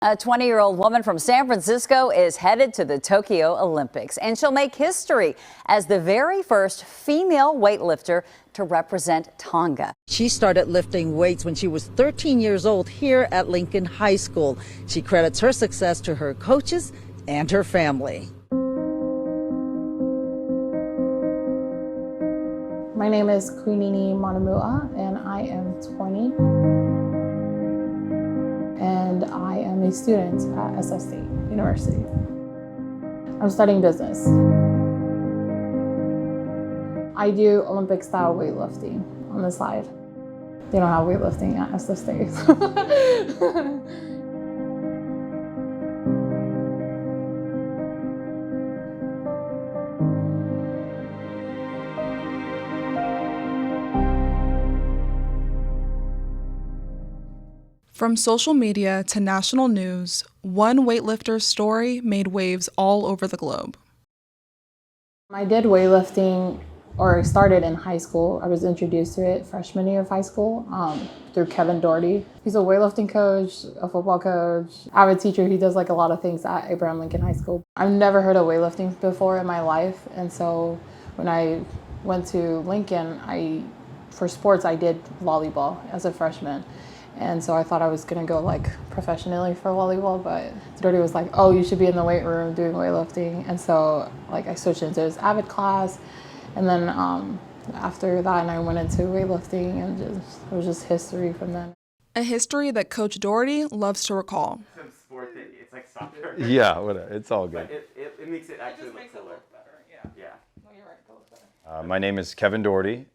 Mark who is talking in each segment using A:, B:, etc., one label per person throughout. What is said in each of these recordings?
A: A 20-year-old woman from San Francisco is headed to the Tokyo Olympics, and she'll make history as the very first female weightlifter to represent Tonga.
B: She started lifting weights when she was 13 years old here at Lincoln High School. She credits her success to her coaches and her family.
C: My name is Kuinini Manumua, and I am 20. And I am a student at SF State University. I'm studying business. I do Olympic-style weightlifting on the side. They don't have weightlifting at SF State.
D: From social media to national news, one weightlifter's story made waves all over the globe.
C: I did weightlifting, or started in high school. I was introduced to it freshman year of high school through Doherty. He's a weightlifting coach, a football coach, avid teacher. He does like a lot of things at Abraham Lincoln High School. I've never heard of weightlifting before in my life, and so when I went to Lincoln, for sports I did volleyball as a freshman. And so I thought I was gonna go like professionally for volleyball, but Doherty was like, oh, you should be in the weight room doing weightlifting. And so like I switched into his avid class. And then after that, and I went into weightlifting, and it was just history from then.
D: A history that Coach Doherty loves to recall.
E: Some sport that it's like soccer.
F: Yeah, whatever. It's all good.
E: But it makes it actually look cooler.
C: It better, yeah.
E: No,
C: you're right, it looks better.
F: My name is Kevin Doherty.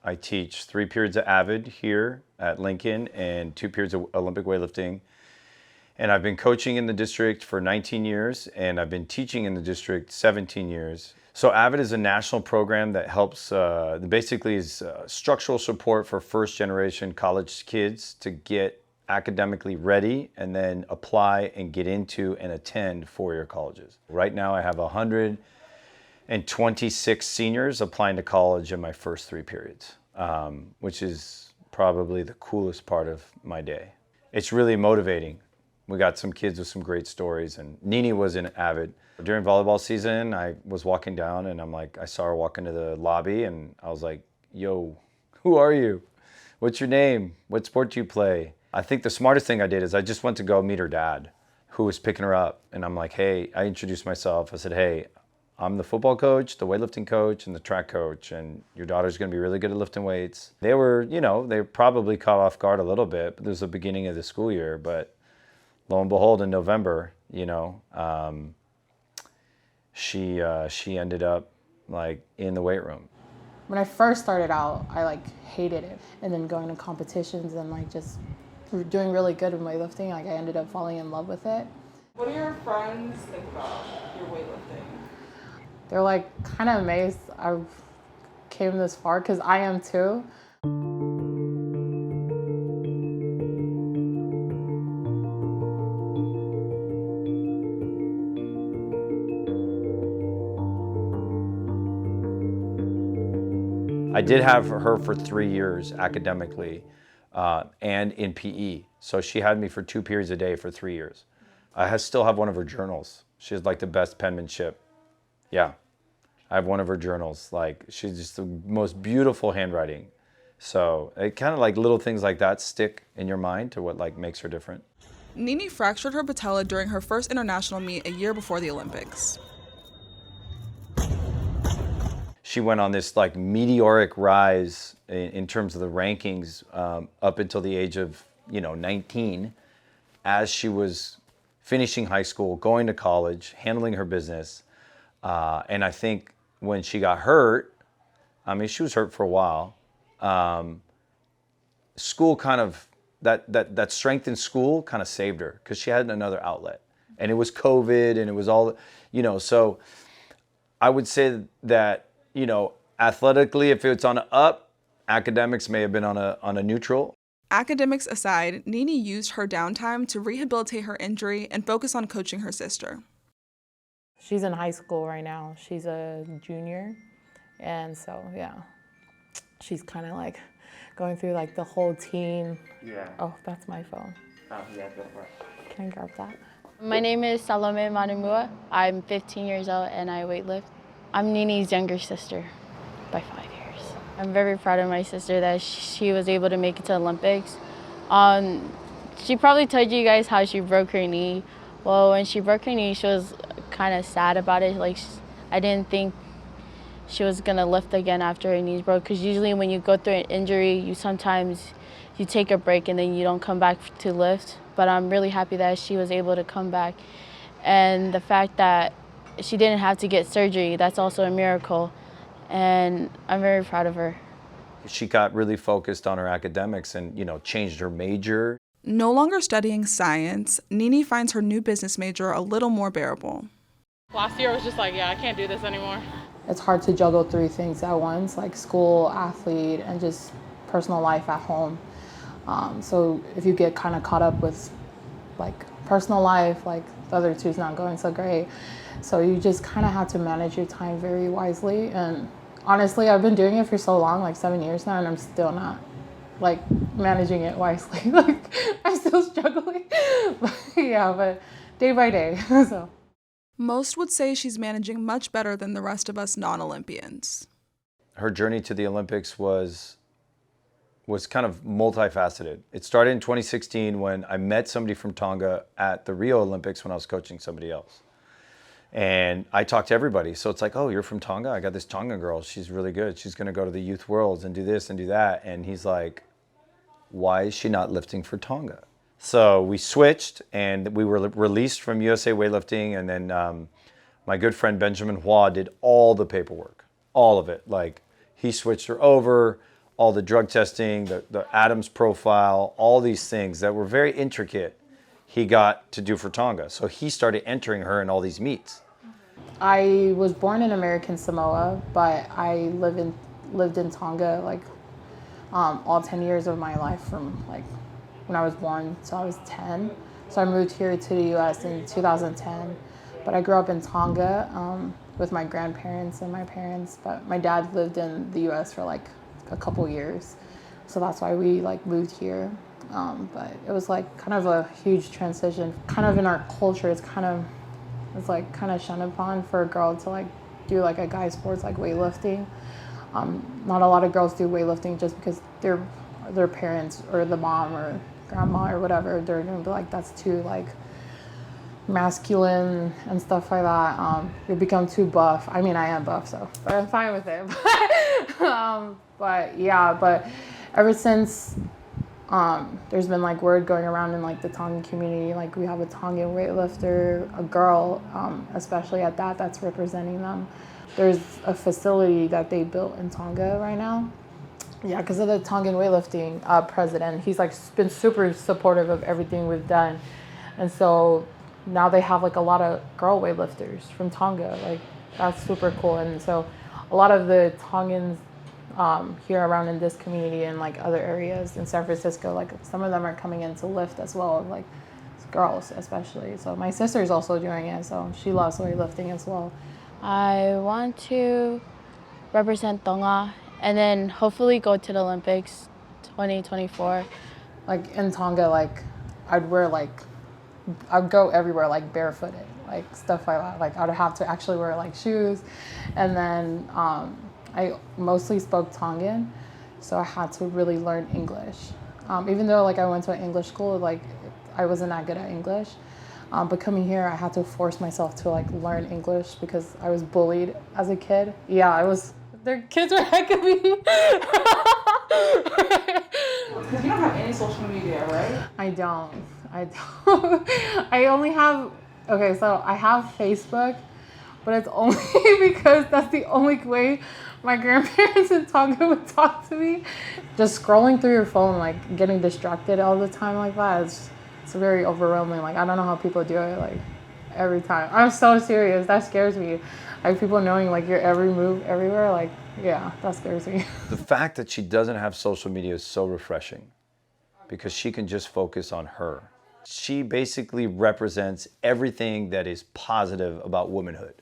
F: I teach 3 periods of Avid here at Lincoln and 2 periods of Olympic weightlifting. And I've been coaching in the district for 19 years, and I've been teaching in the district 17 years. So Avid is a national program that helps, basically is structural support for first-generation college kids to get academically ready and then apply and get into and attend 4-year colleges. Right now I have 126 seniors applying to college in my first 3 periods, which is probably the coolest part of my day. It's really motivating. We got some kids with some great stories, and Nini was in Avid. During volleyball season, I was walking down and I saw her walk into the lobby, and I was like, yo, who are you? What's your name? What sport do you play? I think the smartest thing I did is I just went to go meet her dad, who was picking her up. And I'm like, hey, I introduced myself. I said, hey, I'm the football coach, the weightlifting coach, and the track coach, and your daughter's gonna be really good at lifting weights. They were, they were probably caught off guard a little bit, but this was the beginning of the school year. But lo and behold, in November, she ended up like in the weight room.
C: When I first started out, I like hated it. And then going to competitions and like just doing really good in weightlifting, like I ended up falling in love with it.
G: What do your friends think about your weightlifting?
C: They're like kind of amazed I came this far, because I am too.
F: I did have her for 3 years academically and in PE. So she had me for 2 periods a day for 3 years. I still have one of her journals. She has like the best penmanship. Yeah, I have one of her journals. Like, she's just the most beautiful handwriting. So it kind of like little things like that stick in your mind to what like makes her different.
D: Nini fractured her patella during her first international meet a year before the Olympics.
F: She went on this like meteoric rise in terms of the rankings up until the age of 19, as she was finishing high school, going to college, handling her business. And I think when she got hurt, she was hurt for a while. School kind of, that strength in school kind of saved her, because she had another outlet. And it was COVID, and it was all, so I would say that, athletically, if it's on an up, academics may have been on a neutral.
D: Academics aside, Nini used her downtime to rehabilitate her injury and focus on coaching her sister.
C: She's in high school right now. She's a junior. And so, yeah, she's kind of like going through like the whole team.
E: Yeah.
C: Oh, that's my phone.
E: Oh, yeah, go for it.
H: Can I grab that? My name is Fiso-Moli Manumua. I'm 15 years old and I weightlift. I'm Nini's younger sister by 5 years. I'm very proud of my sister that she was able to make it to Olympics. She probably told you guys how she broke her knee. Well, when she broke her knee, she was kind of sad about it. Like, I didn't think she was gonna lift again after her knees broke, because usually when you go through an injury, you take a break and then you don't come back to lift. But I'm really happy that she was able to come back. And the fact that she didn't have to get surgery, that's also a miracle. And I'm very proud of her.
F: She got really focused on her academics and, changed her major.
D: No longer studying science, Nini finds her new business major a little more bearable.
G: Last year I was just like, yeah, I can't do this anymore.
C: It's hard to juggle 3 things at once, like school, athlete, and just personal life at home. So if you get kind of caught up with like personal life, like the other 2's not going so great. So you just kind of have to manage your time very wisely. And honestly, I've been doing it for so long, like 7 years now, and I'm still not like managing it wisely. Like I'm still struggling. But day by day. So.
D: Most would say she's managing much better than the rest of us non-Olympians.
F: Her journey to the Olympics was kind of multifaceted. It started in 2016 when I met somebody from Tonga at the Rio Olympics when I was coaching somebody else. And I talked to everybody. So it's like, oh, you're from Tonga? I got this Tonga girl. She's really good. She's going to go to the Youth Worlds and do this and do that. And he's like, why is she not lifting for Tonga? So we switched and we were released from USA Weightlifting. And then my good friend Benjamin Hua did all the paperwork, all of it. Like he switched her over, all the drug testing, the Adams profile, all these things that were very intricate, he got to do for Tonga. So he started entering her in all these meets.
C: I was born in American Samoa, but I lived in Tonga like all 10 years of my life from like when I was born, so I was 10. So I moved here to the US in 2010. But I grew up in Tonga with my grandparents and my parents, but my dad lived in the US for like a couple years. So that's why we like moved here. But it was like kind of a huge transition. Kind of in our culture, it's like kind of shunned upon for a girl to like do like a guy sports like weightlifting. Not a lot of girls do weightlifting just because their parents or the mom or grandma or whatever, they're gonna be like, that's too like masculine and stuff like that. You become too buff. I mean, I am buff, so, but I'm fine with it. But ever since there's been like word going around in like the Tongan community, like we have a Tongan weightlifter, a girl, especially at that's representing them. There's a facility that they built in Tonga right now. Yeah, because of the Tongan weightlifting president. He's like been super supportive of everything we've done. And so now they have like a lot of girl weightlifters from Tonga. Like that's super cool. And so a lot of the Tongans here around in this community and like other areas in San Francisco, like some of them are coming in to lift as well, like girls especially. So my sister's also doing it, so she loves weightlifting as well.
H: I want to represent Tonga and then hopefully go to the Olympics 2024.
C: Like in Tonga, like I'd go everywhere like barefooted, like stuff like that. Like I'd have to actually wear like shoes. And then I mostly spoke Tongan, so I had to really learn English. Even though like I went to an English school, like I wasn't that good at English. But coming here, I had to force myself to like learn English because I was bullied as a kid. Yeah, I was. Their kids were heck of me.
G: Because you don't have any social media, right?
C: I don't. I only have, okay, so I have Facebook, but it's only because that's the only way my grandparents in Tonga would talk to me. Just scrolling through your phone, like getting distracted all the time like that, it's very overwhelming. Like I don't know how people do it like every time. I'm so serious, that scares me. Like people knowing like your every move everywhere, like yeah, that scares me.
F: The fact that she doesn't have social media is so refreshing because she can just focus on her. She basically represents everything that is positive about womanhood.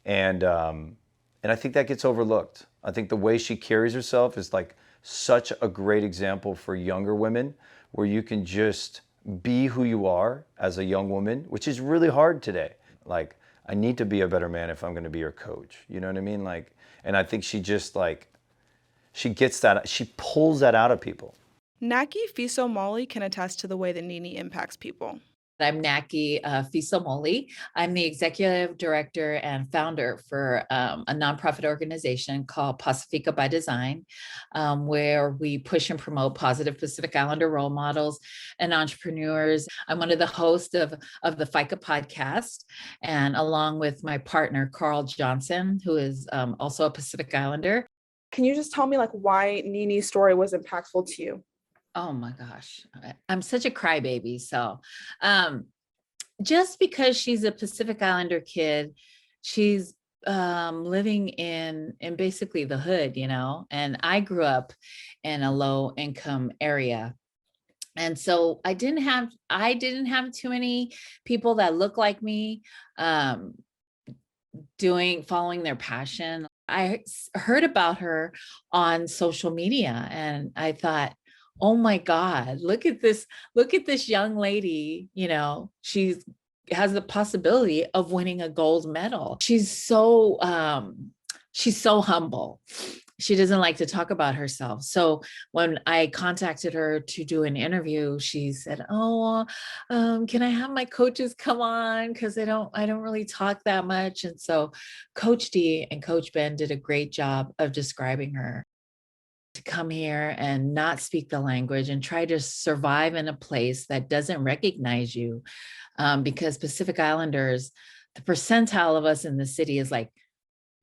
F: And I think that gets overlooked. I think the way she carries herself is like such a great example for younger women where you can just be who you are as a young woman, which is really hard today. Like, I need to be a better man if I'm going to be your coach. You know what I mean? Like, and I think she just like, she gets that, she pulls that out of people.
D: Nacki Fiso-Moli can attest to the way that Nini impacts people.
I: I'm Nacki Fiso-Moli. I'm the executive director and founder for a nonprofit organization called Pacifica by Design, where we push and promote positive Pacific Islander role models and entrepreneurs. I'm one of the hosts of the FICA podcast, and along with my partner, Carl Johnson, who is also a Pacific Islander.
G: Can you just tell me like why Nini's story was impactful to you?
I: Oh my gosh, I'm such a crybaby. So just because she's a Pacific Islander kid, she's living in basically the hood, you know, and I grew up in a low income area. And so I didn't have too many people that look like me following their passion. I heard about her on social media and I thought, oh my God, look at this young lady, you know, she has the possibility of winning a gold medal. She's so humble. She doesn't like to talk about herself. So when I contacted her to do an interview, she said, oh, can I have my coaches come on? Because I don't really talk that much. And so Coach D and Coach Ben did a great job of describing her. To come here and not speak the language and try to survive in a place that doesn't recognize you, because Pacific Islanders, the percentile of us in the city is like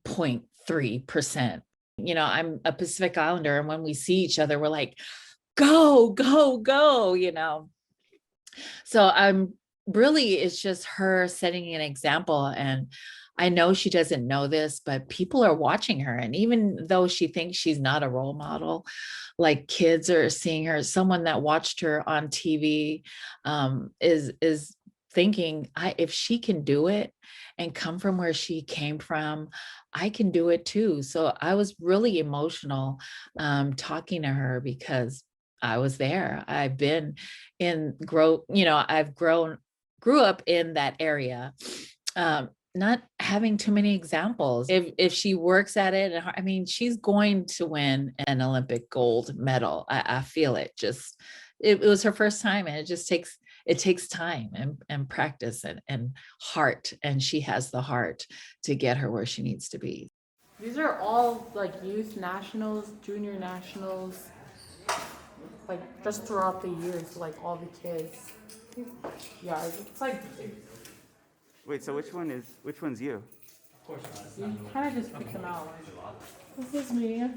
I: 0.3%. You know, I'm a Pacific Islander, and when we see each other, we're like, go, go, go, you know. So it's just her setting an example. And I know she doesn't know this, but people are watching her. And even though she thinks she's not a role model, like kids are seeing her, someone that watched her on TV is thinking, if she can do it and come from where she came from, I can do it too. So I was really emotional talking to her because I was there. Grew up in that area. Not having too many examples. If she works at it, I mean, she's going to win an Olympic gold medal. I feel it. Just it was her first time, and it takes time and practice and heart. And she has the heart to get her where she needs to be.
C: These are all like youth nationals, junior nationals, like just throughout the years, like all the kids. Yeah, it's like.
E: Wait, so which one's you?
C: You kind of just pick them out. This is me.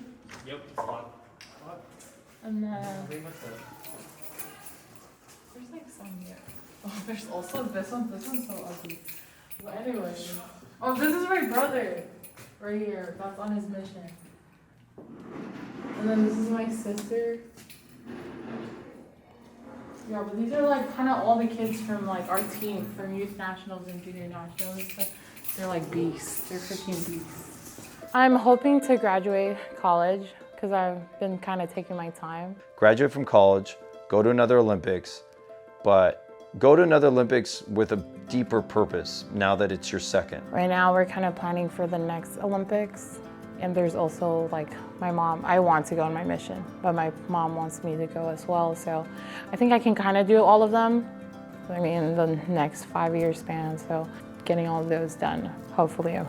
E: Yep.
C: And then there's like some here. Oh, there's also this one. This one's so ugly. But anyway, oh, this is my brother right here. That's on his mission. And then this is my sister. Yeah, but these are like kind of all the kids from like our team, from youth nationals and junior nationals and stuff. They're like beasts. They're freaking beasts. I'm hoping to graduate college because I've been kind of taking my time.
F: Graduate from college, go to another Olympics, but go to another Olympics with a deeper purpose now that it's your second.
C: Right now we're kind of planning for the next Olympics. And there's also like my mom, I want to go on my mission, but my mom wants me to go as well. So I think I can kind of do all of them. I mean, in the next 5-year span. So getting all of those done, hopefully